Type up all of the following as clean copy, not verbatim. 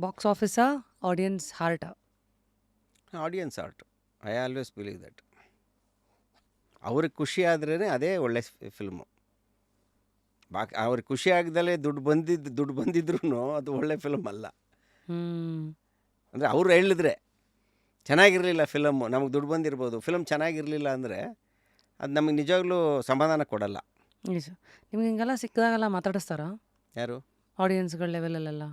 Box ಆಫೀಸಾ audience ಹಾರ್ಟಾ? Audience art. I always believe that. ಅವ್ರಿಗೆ ಖುಷಿ ಆದ್ರೇ ಅದೇ ಒಳ್ಳೆ ಫಿಲ್ಮು. ಅವ್ರಿಗೆ ಖುಷಿ ಆಗದಲ್ಲೇ ದುಡ್ಡು ಬಂದಿದ್ರೂ ಅದು ಒಳ್ಳೆ ಫಿಲ್ಮ್ ಅಲ್ಲ. ಹ್ಮ್ ಅಂದರೆ ಅವ್ರು ಹೇಳಿದ್ರೆ ಚೆನ್ನಾಗಿರಲಿಲ್ಲ ಫಿಲಮ್ಮು, ನಮಗೆ ದುಡ್ಡು ಬಂದಿರ್ಬೋದು, ಫಿಲಮ್ ಚೆನ್ನಾಗಿರಲಿಲ್ಲ ಅಂದರೆ ಅದು ನಮಗೆ ನಿಜವಾಗ್ಲೂ ಸಮಾಧಾನ ಕೊಡಲ್ಲ. ನಿಜ. ನಿಮ್ಗೆ ಹಿಂಗೆಲ್ಲ ಸಿಕ್ಕಿದಾಗೆಲ್ಲ ಮಾತಾಡಿಸ್ತಾರಾ ಯಾರು? ಆಡಿಯನ್ಸ್ಗಳ ಲೆವೆಲಲ್ಲೆಲ್ಲ?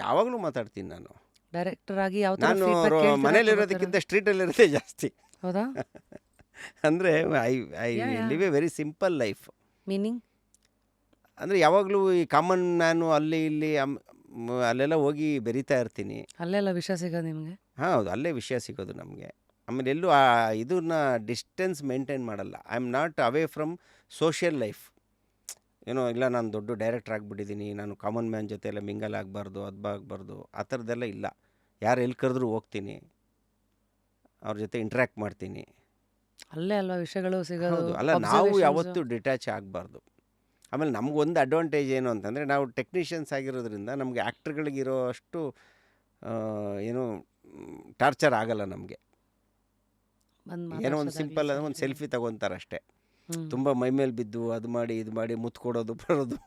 ಯಾವಾಗಲೂ ಮಾತಾಡ್ತೀನಿ ನಾನು. ಡೈರೆಕ್ಟರ್ ಆಗಿ ಯಾವ ಥರ ನಾನು ಫೀಡ್ಬ್ಯಾಕ್ ಕೇಳ್ತೀರಾ ತಗೋತೀರಾ? ಮನೇಲಿರೋದಕ್ಕಿಂತ ಸ್ಟ್ರೀಟಲ್ಲಿರೋದೇ ಜಾಸ್ತಿ. ಹೌದಾ? ಅಂದರೆ I I yeah yeah live a very simple life. Meaning? ಅಂದರೆ ಯಾವಾಗಲೂ ಈ ಕಾಮನ್ ಮ್ಯಾನು ಅಲ್ಲಿ ಇಲ್ಲಿ ಅಲ್ಲೆಲ್ಲ ಹೋಗಿ ಬೆರೀತಾ ಇರ್ತೀನಿ. ಅಲ್ಲೆಲ್ಲ ವಿಷಯ ಸಿಗೋದು ನಿಮಗೆ? ಹೌದು, ಅಲ್ಲೇ ವಿಷಯ ಸಿಗೋದು ನಮಗೆ. ಆಮೇಲೆ ಎಲ್ಲೂ ಇದನ್ನ ಡಿಸ್ಟೆನ್ಸ್ ಮೇಂಟೈನ್ ಮಾಡಲ್ಲ. I am not away from social life. ಏನೋ ಇಲ್ಲ ನಾನು ದೊಡ್ಡ ಡೈರೆಕ್ಟರ್ ಆಗಿಬಿಟ್ಟಿದ್ದೀನಿ, ನಾನು ಕಾಮನ್ ಮ್ಯಾನ್ ಜೊತೆ ಎಲ್ಲ ಮಿಂಗಲ್ ಆಗಬಾರ್ದು, ಆಗಬಾರ್ದು, ಆ ಥರದ್ದೆಲ್ಲ ಇಲ್ಲ. ಯಾರು ಎಲ್ಲಿ ಕರೆದ್ರೂ ಹೋಗ್ತೀನಿ, ಅವ್ರ ಜೊತೆ ಇಂಟ್ರ್ಯಾಕ್ಟ್ ಮಾಡ್ತೀನಿ. ಅಲ್ಲೇ ಅಲ್ವಾ ವಿಷಯಗಳು ಸಿಗೋದು, ಹೌದು, ಅಲ್ಲ ನಾವು ಅಬ್ಸರ್ವೇಷನ್ಸು. ಯಾವತ್ತೂ ಡಿಟ್ಯಾಚ್ ಆಗಬಾರ್ದು. ಆಮೇಲೆ ನಮಗೊಂದು ಅಡ್ವಾಂಟೇಜ್ ಏನು ಅಂತಂದರೆ, ನಾವು ಟೆಕ್ನಿಷಿಯನ್ಸ್ ಆಗಿರೋದ್ರಿಂದ ನಮಗೆ ಆ್ಯಕ್ಟ್ರ್ಗಳಿಗಿರೋ ಅಷ್ಟು ಏನು ಟಾರ್ಚರ್ ಆಗಲ್ಲ ನಮಗೆ. ಬಂದು ಏನೋ ಒಂದು ಮಾತಾಡ್ಸೋದಾಗ್ಲಿ ಸಿಂಪಲ್ ಒಂದು ಸೆಲ್ಫಿ. ಸೆಲ್ಫಿ ತಗೊತಾರೆ ಅಷ್ಟೇ. ಹ್ಞೂ ತುಂಬ ಮೈಮೇಲೆ ಬಿದ್ದು ಅದು ಮಾಡಿ ಇದು ಮಾಡಿ ಮುತ್ತು ಕೊಡೋದು ಬರೋದು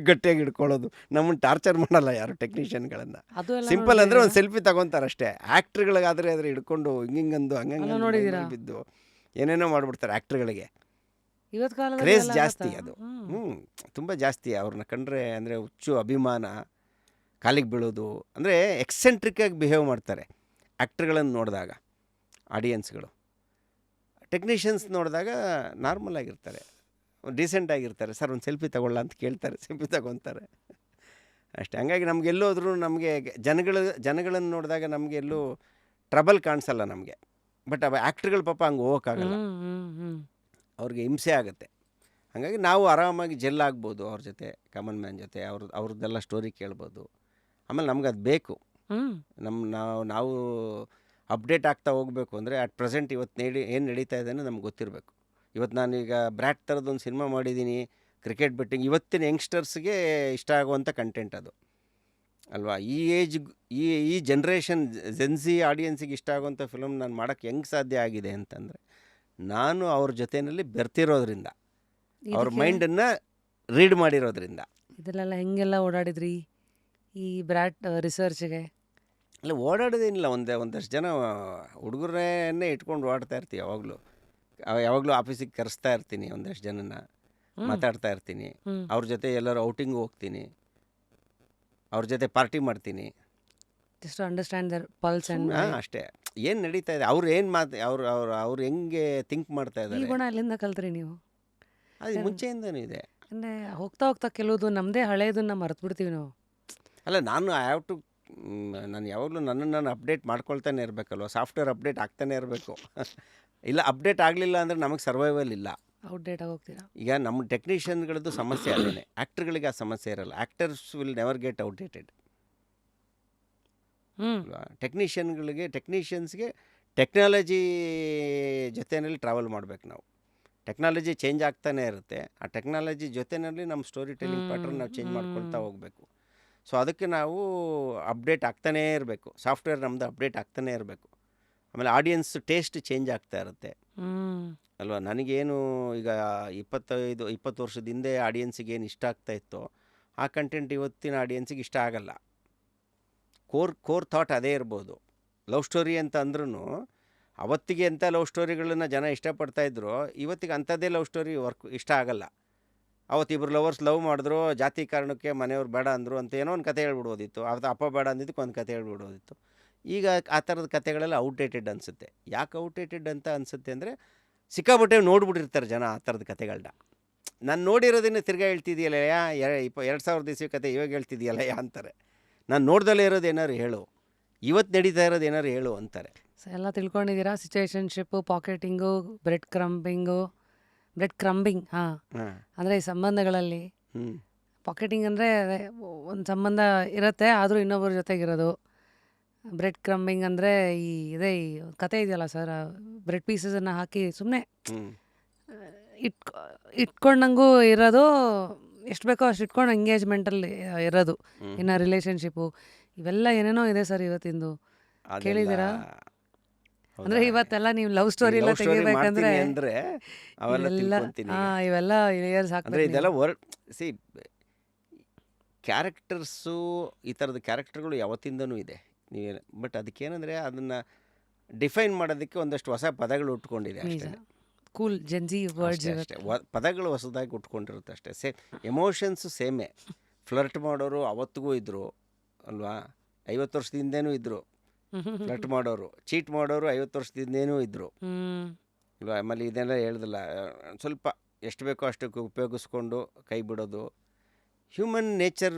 ಗಟ್ಟಿಯಾಗಿ ಹಿಡ್ಕೊಳ್ಳೋದು. ನಮ್ಮನ್ನು ಟಾರ್ಚರ್ ಮಾಡಲ್ಲ ಯಾರು ಟೆಕ್ನಿಷಿಯನ್ಗಳನ್ನು. ಅದು ಎಲ್ಲ ಸಿಂಪಲ್ ಅಂದರೆ ನೋಡಿದ್ದೀರಾ? ಒಂದು ಸೆಲ್ಫಿ ತಗೊತಾರೆ ಅಷ್ಟೇ. ಆ್ಯಕ್ಟ್ರ್ಗಳಿಗಾದರೆ ಅದ್ರ ಹಿಡ್ಕೊಂಡು ಹಿಂಗಂದು ಅಲ್ಲ ಹಂಗಂದು ನೋಡಿದ್ದೀರಾ? ಮೈಮೇಲೆ ಬಿದ್ದು ಏನೇನೋ ಮಾಡಿಬಿಡ್ತಾರೆ ಆ್ಯಕ್ಟ್ರ್ಗಳಿಗೆ. ಇವತ್ತು ಕಾಲದಲ್ಲಿ ಕ್ರೇಜ್ ಎಲ್ಲ ಜಾಸ್ತಿ ಆಗತ್ತಾ? ಅದು. ಹ್ಞೂ ತುಂಬ ಜಾಸ್ತಿ ಅವ್ರನ್ನ ಕಂಡ್ರೆ. ಅಂದರೆ ಹುಚ್ಚು ಅಭಿಮಾನ, ಕಾಲಿಗೆ ಬೀಳೋದು. ಅಂದರೆ ಎಕ್ಸೆಂಟ್ರಿಕ್ಕಾಗಿ ಬಿಹೇವ್ ಮಾಡ್ತಾರೆ ಆ್ಯಕ್ಟ್ರ್ಗಳನ್ನು ನೋಡಿದಾಗ ಆಡಿಯನ್ಸ್ಗಳು. ಟೆಕ್ನಿಷಿಯನ್ಸ್ ನೋಡಿದಾಗ ನಾರ್ಮಲ್ ಆಗಿರ್ತಾರೆ, ಡೀಸೆಂಟ್ ಆಗಿರ್ತಾರೆ. ಸರ್ ಒಂದು ಸೆಲ್ಫಿ ತಗೊಳ್ಳ ಅಂತ ಕೇಳ್ತಾರೆ, ಸೆಲ್ಫಿ ತಗೊತಾರೆ ಅಷ್ಟೇ. ಹಂಗಾಗಿ ನಮಗೆಲ್ಲೋದ್ರೂ ನಮಗೆ ಜನಗಳನ್ನು ನೋಡಿದಾಗ ನಮಗೆ ಎಲ್ಲೂ ಟ್ರಬಲ್ ಕಾಣಿಸಲ್ಲ ನಮಗೆ. ಬಟ್ ಅವ ಆ್ಯಕ್ಟ್ರ್ಗಳು ಪಾಪ ಹಂಗೆ ಹೋಗೋಕ್ಕಾಗಲ್ಲ, ಹ್ಞೂ ಹ್ಞೂ ಹ್ಞೂ ಅವ್ರಿಗೆ ಹಿಂಸೆ ಆಗುತ್ತೆ. ಹಾಗಾಗಿ ನಾವು ಆರಾಮಾಗಿ ಜೆಲ್ ಆಗ್ಬೋದು ಅವ್ರ ಜೊತೆ, ಕಾಮನ್ ಮ್ಯಾನ್ ಜೊತೆ. ಅವ್ರದ್ದೆಲ್ಲ ಸ್ಟೋರಿ ಕೇಳ್ಬೋದು. ಆಮೇಲೆ ನಮ್ಗೆ ಅದು ಬೇಕು. ಹ್ಞೂ ನಾವು ಅಪ್ಡೇಟ್ ಆಗ್ತಾ ಹೋಗಬೇಕು. ಅಂದರೆ ಅಟ್ ಪ್ರೆಸೆಂಟ್ ಇವತ್ತು ಏನು ನಡೀತಾ ಇದೆ ಅನ್ನೋದು ನಮ್ಗೆ ಗೊತ್ತಿರಬೇಕು. ಇವತ್ತು ನಾನೀಗ ಬ್ರ್ಯಾಟ್ ಥರದ್ದೊಂದು ಸಿನಿಮಾ ಮಾಡಿದ್ದೀನಿ, ಕ್ರಿಕೆಟ್ ಬೆಟ್ಟಿಂಗ್. ಇವತ್ತಿನ ಯಂಗ್ಸ್ಟರ್ಸ್ಗೆ ಇಷ್ಟ ಆಗುವಂಥ ಕಂಟೆಂಟ್ ಅದು ಅಲ್ವಾ. ಈ ಏಜ್ ಈ ಜನ್ರೇಷನ್ ಜೆನ್ಸಿ ಆಡಿಯನ್ಸಿಗೆ ಇಷ್ಟ ಆಗುವಂಥ ಫಿಲಮ್ ನಾನು ಮಾಡೋಕ್ಕೆ ಹೆಂಗೆ ಸಾಧ್ಯ ಆಗಿದೆ ಅಂತಂದರೆ, ನಾನು ಅವ್ರ ಜೊತೆಯಲ್ಲಿ ಬೆರ್ತಿರೋದ್ರಿಂದ, ಅವ್ರ ಇದಕ್ಕೆ ಮೈಂಡನ್ನು ರೀಡ್ ಮಾಡಿರೋದ್ರಿಂದ. ಇದೆಲ್ಲ ಹೆಂಗೆಲ್ಲ ಓಡಾಡಿದ್ರಿ ಈ ಬ್ರ್ಯಾಟ್ ರಿಸರ್ಚ್ಗೆ? ಅಲ್ಲ, ಓಡಾಡೋದೇನಿಲ್ಲ. ಒಂದಷ್ಟು ಜನ ಹುಡುಗರನ್ನೇ ಇಟ್ಕೊಂಡು ಓಡ್ತಾ ಇರ್ತೀವಿ. ಯಾವಾಗಲೂ ಆಫೀಸಿಗೆ ಕರೆಸ್ತಾ ಇರ್ತೀನಿ ಒಂದಷ್ಟು ಜನನ, ಹ್ಞೂ ಮಾತಾಡ್ತಾ ಇರ್ತೀನಿ. ಹ್ಞೂ ಅವ್ರ ಜೊತೆ ಎಲ್ಲರೂ ಔಟಿಂಗ್ ಹೋಗ್ತೀನಿ, ಅವ್ರ ಜೊತೆ ಪಾರ್ಟಿ ಮಾಡ್ತೀನಿ. Just understand their pulse and why. ಅಷ್ಟೇ. ಏನು ನಡೀತಾ ಇದೆ, ಅವ್ರು ಏನು ಅವ್ರು ಹೆಂಗೆ ಥಿಂಕ್ ಮಾಡ್ತಾ ಈ ಇದ್ದಾರೆ, ಗುಣ ಎಲ್ಲಿಂದ ಕಲ್ತ್ರಿ ನೀವು? ಅದು ಮುಂಚೆಯಿಂದನೂ ಇದೆ. ಅಂದರೆ ಹೋಗ್ತಾ ಹೋಗ್ತಾ ಕೆಲವುದು ನಮ್ಮದೇ ಹಳೇದನ್ನ ಮರೆತು ಬಿಡ್ತೀವಿ ನಾವು. ಅಲ್ಲ, ನಾನು ಯಾವಾಗಲೂ ನನ್ನನ್ನು ನಾನು ಅಪ್ಡೇಟ್ ಮಾಡ್ಕೊಳ್ತಾನೆ ಇರಬೇಕಲ್ವ. ಸಾಫ್ಟ್ವೇರ್ ಅಪ್ಡೇಟ್ ಆಗ್ತಾನೆ ಇರಬೇಕು. ಇಲ್ಲ, ಅಪ್ಡೇಟ್ ಆಗಲಿಲ್ಲ ಅಂದರೆ ನಮಗೆ ಸರ್ವೈವಲ್ ಇಲ್ಲ. ಔಟ್ಡೇಟ್ ಆಗೋಗ್ತೀರಾ? ಈಗ ನಮ್ಮ ಟೆಕ್ನಿಷಿಯನ್ಗಳದ್ದು ಸಮಸ್ಯೆ ಅದೇನೆ. ಆ್ಯಕ್ಟ್ರ್ಗಳಿಗೆ ಆ ಸಮಸ್ಯೆ ಇರಲ್ಲ. Actors will never get outdated ಹ್ಞೂ ಅಲ್ವಾ. ಟೆಕ್ನಿಷಿಯನ್ಸ್ಗೆ ಟೆಕ್ನಾಲಜಿ ಜೊತೆಯಲ್ಲಿ ಟ್ರಾವೆಲ್ ಮಾಡಬೇಕು ನಾವು. ಟೆಕ್ನಾಲಜಿ ಚೇಂಜ್ ಆಗ್ತಾನೆ ಇರುತ್ತೆ. ಆ ಟೆಕ್ನಾಲಜಿ ಜೊತೆಯಲ್ಲಿ ನಮ್ಮ ಸ್ಟೋರಿ ಟೆಲ್ಲಿಂಗ್ ಪ್ಯಾಟರ್ನ್ ನಾವು ಚೇಂಜ್ ಮಾಡ್ಕೊಳ್ತಾ ಹೋಗಬೇಕು. ಸೊ ಅದಕ್ಕೆ ನಾವು ಅಪ್ಡೇಟ್ ಆಗ್ತಾನೇ ಇರಬೇಕು. ಸಾಫ್ಟ್ವೇರ್ ನಮ್ಮದು ಅಪ್ಡೇಟ್ ಆಗ್ತಾನೇ ಇರಬೇಕು. ಆಮೇಲೆ ಆಡಿಯನ್ಸ್ ಟೇಸ್ಟ್ ಚೇಂಜ್ ಆಗ್ತಾ ಇರುತ್ತೆ ಹ್ಞೂ ಅಲ್ವಾ. ನನಗೇನು ಈಗ 20 ವರ್ಷದ ಹಿಂದೆ ಆಡಿಯನ್ಸಿಗೆ ಏನು ಇಷ್ಟ ಆಗ್ತಾ ಇತ್ತೋ ಆ ಕಂಟೆಂಟ್ ಇವತ್ತಿನ ಆಡಿಯನ್ಸಿಗೆ ಇಷ್ಟ ಆಗಲ್ಲ. ಕೋರ್ ಥಾಟ್ ಅದೇ ಇರ್ಬೋದು. ಲವ್ ಸ್ಟೋರಿ ಅಂತ ಅಂದ್ರೂ ಅವತ್ತಿಗೆ ಎಂಥ ಲವ್ ಸ್ಟೋರಿಗಳನ್ನು ಜನ ಇಷ್ಟಪಡ್ತಾಯಿದ್ರು, ಇವತ್ತಿಗೆ ಅಂಥದ್ದೇ ಲವ್ ಸ್ಟೋರಿ ಇಷ್ಟ ಆಗಲ್ಲ. ಅವತ್ತಿಬ್ಬರು ಲವರ್ಸ್ ಲವ್ ಮಾಡಿದ್ರು, ಜಾತಿ ಕಾರಣಕ್ಕೆ ಮನೆಯವ್ರು ಬೇಡ ಅಂದರು ಅಂತ ಏನೋ ಒಂದು ಕತೆ ಹೇಳ್ಬಿಡ್ಬೋದಿತ್ತು. ಅಪ್ಪ ಬೇಡ ಅಂದಿದ್ದಕ್ಕೆ ಒಂದು ಕತೆ ಹೇಳ್ಬಿಡ್ಬೋದಿತ್ತು. ಈಗ ಆ ಥರದ ಕತೆಗಳೆಲ್ಲ ಔಟ್ಡೇಟೆಡ್ ಅನಿಸುತ್ತೆ. ಯಾಕೆ ಔಟ್ಡೇಟೆಡ್ ಅಂತ ಅನಿಸುತ್ತೆ ಅಂದರೆ, ಸಿಕ್ಕಾಪಟ್ಟೆ ನೋಡ್ಬಿಟ್ಟಿರ್ತಾರೆ ಜನ ಆ ಥರದ ಕತೆಗಳನ್ನ. ನಾನು ನೋಡಿರೋದನ್ನು ತಿರ್ಗಾ ಹೇಳ್ತಿದೆಯಲ್ಲಯ್ಯ, 2000 ಇಸ್ವಿ ಕತೆ ಇವಾಗ ಹೇಳ್ತಿದೆಯಲ್ಲಯ್ಯ ಅಂತಾರೆ. ನಾನು ನೋಡ್ದಲ್ಲೇ ಇರೋದು ಏನಾರು ಹೇಳು, ಇವತ್ತು ನಡೀತಾ ಇರೋದು ಏನಾರು ಹೇಳು ಅಂತಾರೆ. ಎಲ್ಲ ತಿಳ್ಕೊಂಡಿದ್ದೀರಾ? ಸಿಚುವೇಶನ್ಶಿಪ್ಪು, ಪಾಕೆಟಿಂಗು, ಬ್ರೆಡ್ ಕ್ರಂಬಿಂಗ್. ಹಾಂ, ಹಾಂ. ಅಂದರೆ ಈ ಸಂಬಂಧಗಳಲ್ಲಿ ಹ್ಞೂ ಪಾಕೆಟಿಂಗ್ ಅಂದರೆ ಒಂದು ಸಂಬಂಧ ಇರುತ್ತೆ, ಆದರೂ ಇನ್ನೊಬ್ಬರ ಜೊತೆಗಿರೋದು. ಬ್ರೆಡ್ ಕ್ರಂಬಿಂಗ್ ಅಂದರೆ ಈ ಕತೆ ಇದೆಯಲ್ಲ ಸರ್, ಬ್ರೆಡ್ ಪೀಸಸನ್ನು ಹಾಕಿ ಸುಮ್ಮನೆ ಹ್ಞೂ ಇಟ್ಕೊಂಡಂಗೂ ಇರೋದು, ಎಷ್ಟು ಬೇಕೋ ಅಷ್ಟು ಇಟ್ಕೊಂಡು ಎಂಗೇಜ್ಮೆಂಟಲ್ಲಿ ಇರೋದು. ಹ್ಞೂ ಇನ್ನು ರಿಲೇಷನ್ಶಿಪ್ಪು ಇವೆಲ್ಲ ಏನೇನೋ ಇದೆ ಸರ್ ಇವತ್ತಿಂದು. ಅದೆಲ್ಲ ಕೇಳಿದ್ದೀರಾ? ಅಂದರೆ ಹೌದಾ ಇವತ್ತೆಲ್ಲ ನೀವು ಲವ್ ಈಗ ಸ್ಟೋರಿ ಎಲ್ಲ ಲವ್ ಸ್ಟೋರಿ ತೆಗಿಬೇಕಂದ್ರೆ ಮಾಡ್ತೀನಿ ಅಂದರೆ ಅವೆಲ್ಲ ಇವೆಲ್ಲ ತಿಳ್ಕೊತೀನಿ ಈಗ ಇವೆಲ್ಲ ಲೇಯರ್ಸ್ ಅಂದರೆ ಹಾಕ್ಬೇಕು ನೀವು. ಇದೆಲ್ಲ ಸಿ ಕ್ಯಾರೆಕ್ಟರ್ಸು ಈ ಥರದ ಕ್ಯಾರೆಕ್ಟರ್ಗಳು ಯಾವತ್ತಿಂದನೂ ಇದೆ ನೀವು ಬಟ್ ಅದಕ್ಕೇನೆಂದರೆ ಅದನ್ನು ಡಿಫೈನ್ ಮಾಡೋದಕ್ಕೆ ಒಂದಷ್ಟು ಹೊಸ ಪದಗಳು ಉಟ್ಕೊಂಡಿದೆ ನಿಜ. ಅಷ್ಟೇ ಕೂಲ್ ಜೆನ್ಜಿ ವರ್ಡ್ಸ್ ಅಷ್ಟೇ ಅಷ್ಟೇ ಇವತ್ತು. ಪದಗಳು ಹೊಸದಾಗಿ ಉಟ್ಕೊಂಡಿರುತ್ತೆ ಅಷ್ಟೇ ಎಮೋಷನ್ಸು ಸೇಮೇ ಫ್ಲರ್ಟ್ ಮಾಡೋರು ಅವತ್ತಿಗೂ ಇದ್ದರು ಅಲ್ವಾ 50 ವರ್ಷದಿಂದೇನೂ ಇದ್ದರು ಫ್ಲರ್ಟ್ ಮಾಡೋರು ಚೀಟ್ ಮಾಡೋರು 50 ವರ್ಷದಿಂದೇನೂ ಇದ್ದರು ಹ್ಮ್ ಅಲ್ವಾ ಆಮೇಲೆ ಇದೆಲ್ಲ ಹೇಳ್ದಲ್ಲ ಸ್ವಲ್ಪ ಎಷ್ಟು ಬೇಕೋ ಅಷ್ಟಕ್ಕೆ ಉಪಯೋಗಿಸ್ಕೊಂಡು ಕೈ ಬಿಡೋದು ಹ್ಯೂಮನ್ ನೇಚರ್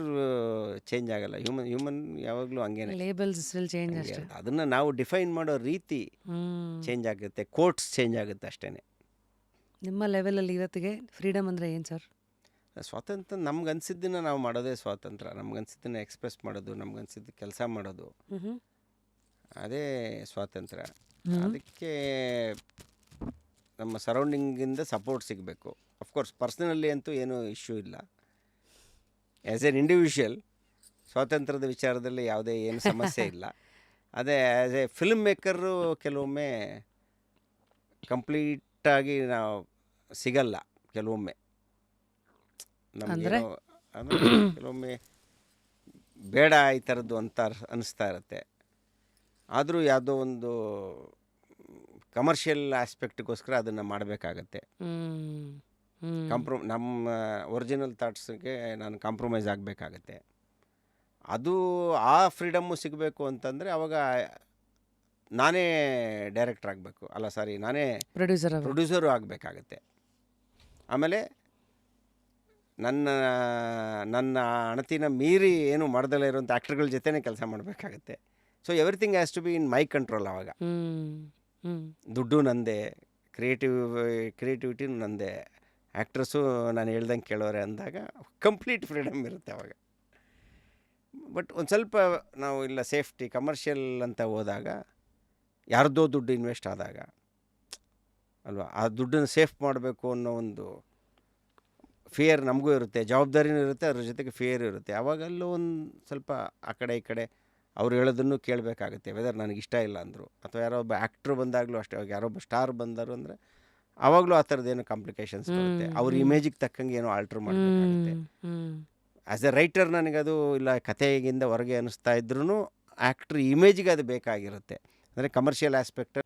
ಚೇಂಜ್ ಆಗಲ್ಲ ಹ್ಯೂಮನ್ ಯಾವಾಗಲೂ ಹಂಗೇನೆ ಲೇಬಲ್ಸ್ ವಿಲ್ ಚೇಂಜ್ ಹಂಗೆ ಅಷ್ಟೇ. ಅದನ್ನು ನಾವು ಡಿಫೈನ್ ಮಾಡೋ ರೀತಿ ಹ್ಮ್ ಚೇಂಜ್ ಆಗುತ್ತೆ ಕೋಟ್ಸ್ ಚೇಂಜ್ ಆಗುತ್ತೆ ಅಷ್ಟೇ ನಿಮ್ಮ ಲೆವೆಲಲ್ಲಿ ಇವತ್ತಿಗೆ ಫ್ರೀಡಮ್ ಅಂದರೆ ಏನು ಸರ್? ಸ್ವಾತಂತ್ರ್ಯ ನಮ್ಗನ್ಸಿದ್ದನ್ನು ನಾವು ಮಾಡೋದೇ ಸ್ವಾತಂತ್ರ್ಯ ನಮ್ಗನ್ಸಿದ್ದನ್ನು ಎಕ್ಸ್ಪ್ರೆಸ್ ಮಾಡೋದು ನಮ್ಗನ್ಸಿದ್ದು ಕೆಲಸ ಮಾಡೋದು ಹ್ಮ್ ಅದೇ ಸ್ವಾತಂತ್ರ್ಯ ಹ್ಮ್ ಅದಕ್ಕೆ ನಮ್ಮ ಸರೌಂಡಿಂಗಿಂದ ಸಪೋರ್ಟ್ ಸಿಗಬೇಕು ಅಫ್ಕೋರ್ಸ್ ಪರ್ಸ್ನಲಿ ಅಂತೂ ಏನೂ ಇಶ್ಯೂ ಇಲ್ಲ ಆ್ಯಸ್ ಎನ್ ಇಂಡಿವಿಜುವಲ್ ಸ್ವಾತಂತ್ರ್ಯದ ವಿಚಾರದಲ್ಲಿ ಯಾವುದೇ ಏನು ಸಮಸ್ಯೆ ಇಲ್ಲ ಅದೇ ಆ್ಯಸ್ ಎ ಫಿಲ್ಮ್ ಮೇಕರು ಕೆಲವೊಮ್ಮೆ ಕಂಪ್ಲೀಟಾಗಿ ನಾವು ಸಿಗಲ್ಲ ಕೆಲವೊಮ್ಮೆ ಅಂದರೆ ನಮಗೇನೋ ಅಂದರೆ ಕೆಲವೊಮ್ಮೆ ಬೇಡ ಈ ಥರದ್ದು ಅಂತ ಅನ್ನಿಸ್ತಾ ಇರುತ್ತೆ ಆದರೂ ಯಾವುದೋ ಒಂದು ಕಮರ್ಷಿಯಲ್ ಆಸ್ಪೆಕ್ಟ್ಗೋಸ್ಕರ ಅದನ್ನು ಮಾಡಬೇಕಾಗತ್ತೆ ಹ್ಮ್ ಹ್ಮ್ ನಮ್ಮ ಒರಿಜಿನಲ್ ಥಾಟ್ಸ್ಗೆ ನಾನು ಕಾಂಪ್ರಮೈಸ್ ಆಗಬೇಕಾಗತ್ತೆ ಅದು ಆ ಫ್ರೀಡಮ್ಮು ಸಿಗಬೇಕು ಅಂತಂದರೆ ಅವಾಗ ನಾನೇ ಡೈರೆಕ್ಟ್ರ್ ಆಗಬೇಕು ಅಲ್ಲ ಸಾರಿ ನಾನೇ ಪ್ರೊಡ್ಯೂಸರ್ ಅವರು. ಪ್ರೊಡ್ಯೂಸರು ಆಗಬೇಕಾಗತ್ತೆ ಆಮೇಲೆ ನನ್ನ ನನ್ನ ಅಣತಿನ ಮೀರಿ ಏನು ಮಾಡ್ದಲೇ ಇರೋಂಥ ಆ್ಯಕ್ಟರ್ಗಳ ಜೊತೆನೇ ಕೆಲಸ ಮಾಡಬೇಕಾಗತ್ತೆ so everything has to be in my control ಆವಾಗ ಹ್ಮ್ ಹ್ಮ್ ದುಡ್ಡು ನಂದೇ ಕ್ರಿಯೇಟಿವಿಟಿನೂ ನಂದೇ ಆ್ಯಕ್ಟ್ರಸ್ಸು ನಾನು ಹೇಳ್ದಂಗೆ ಕೇಳೋರೆ ಅಂದಾಗ ಕಂಪ್ಲೀಟ್ ಫ್ರೀಡಮ್ ಇರುತ್ತೆ ಅವಾಗ ಬಟ್ ಒಂದು ಸ್ವಲ್ಪ ನಾವು ಇಲ್ಲ ಸೇಫ್ಟಿ ಕಮರ್ಷಿಯಲ್ ಅಂತ ಹೋದಾಗ ಯಾರ್ದೋ ದುಡ್ಡು ಇನ್ವೆಸ್ಟ್ ಆದಾಗ ಅಲ್ವಾ ಆ ದುಡ್ಡನ್ನು ಸೇಫ್ ಮಾಡಬೇಕು ಅನ್ನೋ ಒಂದು ಫಿಯರ್ ನಮಗೂ ಇರುತ್ತೆ ಜವಾಬ್ದಾರಿನೂ ಇರುತ್ತೆ ಅದ್ರ ಜೊತೆಗೆ ಫಿಯರ್ ಇರುತ್ತೆ ಆವಾಗಲ್ಲೂ ಒಂದು ಸ್ವಲ್ಪ ಆ ಕಡೆ ಈ ಕಡೆ ಅವ್ರು ಹೇಳೋದನ್ನು ಕೇಳಬೇಕಾಗುತ್ತೆ ವೆದರ್ ನನಗಿಷ್ಟ ಇಲ್ಲ ಅಂದರು ಅಥವಾ ಯಾರೋ ಒಬ್ಬ ಆ್ಯಕ್ಟ್ರು ಬಂದಾಗಲೂ ಅಷ್ಟೇ ಅವಾಗ ಯಾರೊಬ್ಬ ಸ್ಟಾರ್ ಬಂದರು ಅಂದರೆ ಆವಾಗಲೂ ಆ ಥರದ್ದೇನೋ ಕಾಂಪ್ಲಿಕೇಶನ್ಸ್ ಬರುತ್ತೆ ಅವ್ರ ಇಮೇಜಿಗೆ ತಕ್ಕಂಗೆ ಏನೋ ಆಲ್ಟ್ರ್ ಮಾಡಬೇಕಾಗುತ್ತೆ ಹ್ಮ್ ಆ್ಯಸ್ ಎ ರೈಟರ್ ನನಗದು ಇಲ್ಲ ಕಥೆಗಿಂದ ಹೊರಗೆ ಅನ್ನಿಸ್ತಾ ಇದ್ರೂ ಆ್ಯಕ್ಟ್ರ್ ಇಮೇಜಿಗೆ ಅದು ಬೇಕಾಗಿರುತ್ತೆ ಅಂದರೆ ಕಮರ್ಷಿಯಲ್ ಆಸ್ಪೆಕ್ಟ್